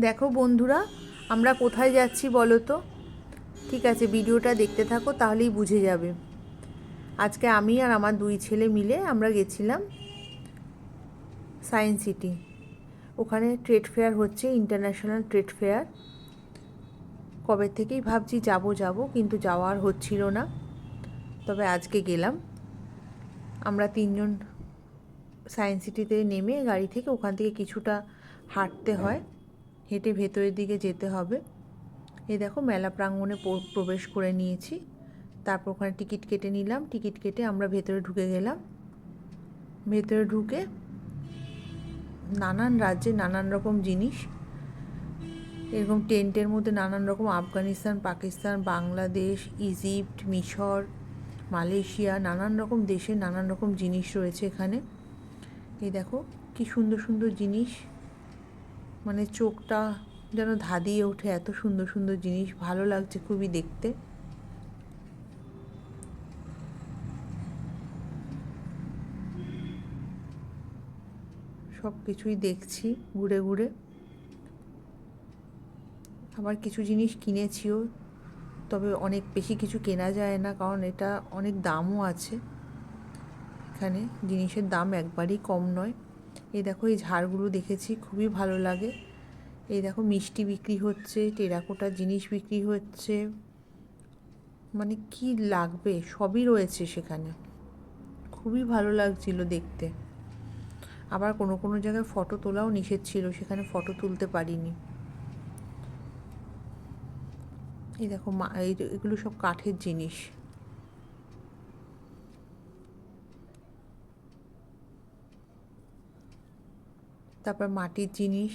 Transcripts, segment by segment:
দেখো বন্ধুরা, আমরা কোথায় যাচ্ছি বলো তো? ঠিক আছে, ভিডিওটা দেখতে থাকো, তাহলেই বুঝে যাবে। আজকে আমি আর আমার দুই ছেলে মিলে আমরা গেছিলাম সায়েন্স সিটি। ওখানে ট্রেড ফেয়ার হচ্ছে, ইন্টারন্যাশনাল ট্রেড ফেয়ার। কবে থেকেই ভাবছি যাব যাব, কিন্তু যাওয়া আর হচ্ছিল না। তবে আজকে গেলাম। আমরা তিনজন সায়েন্স সিটিতে নেমে গাড়ি থেকে, ওখান থেকে কিছুটা হাঁটতে হয়, হেঁটে ভেতরের দিকে যেতে হবে। এই দেখো, মেলা প্রাঙ্গণে প্রবেশ করে নিয়েছি। তারপর ওখানে টিকিট কেটে নিলাম। টিকিট কেটে আমরা ভেতরে ঢুকে গেলাম। ভেতরে ঢুকে নানান রাজ্যে নানান রকম জিনিস, এরকম টেন্টের মধ্যে নানান রকম, আফগানিস্তান, পাকিস্তান, বাংলাদেশ, ইজিপ্ট, মিশর, মালয়েশিয়া, নানান রকম দেশে নানান রকম জিনিস রয়েছে এখানে। এই দেখো কি সুন্দর সুন্দর জিনিস, মানে চোখটা যেন ধাঁধিয়ে ওঠে, এত সুন্দর সুন্দর জিনিস, ভালো লাগছে খুবই দেখতে। সব কিছুই দেখছি ঘুরে ঘুরে। আবার কিছু জিনিস কিনেছিও, তবে অনেক বেশি কিছু কেনা যায় না, কারণ এটা অনেক দামও আছে। এখানে জিনিসের দাম একবারই কম নয়। এই দেখো, এই ঝাড়গুলো দেখেছি, খুবই ভালো লাগে। এই দেখো, মিষ্টি বিক্রি হচ্ছে, টেরাকোটার জিনিস বিক্রি হচ্ছে, মানে কি লাগবে সবই রয়েছে সেখানে। খুবই ভালো লাগছিল দেখতে। আবার কোনো কোনো জায়গায় ফটো তোলাও নিষেধ ছিল, সেখানে ফটো তুলতে পারিনি। এই দেখো, এগুলো সব কাঠের জিনিস। তারপর মাটির জিনিস,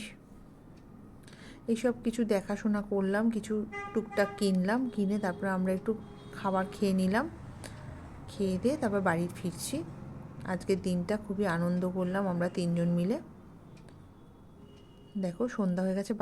এইসব কিছু দেখাশোনা করলাম, কিছু টুকটাক কিনলাম। কিনে তারপর আমরা একটু খাবার খেয়ে নিলাম। খেয়ে দিয়ে তারপর বাড়ি ফিরছি। আজকের দিনটা খুবই আনন্দ করলাম আমরা তিনজন মিলে। দেখো, সন্ধ্যা হয়ে গেছে।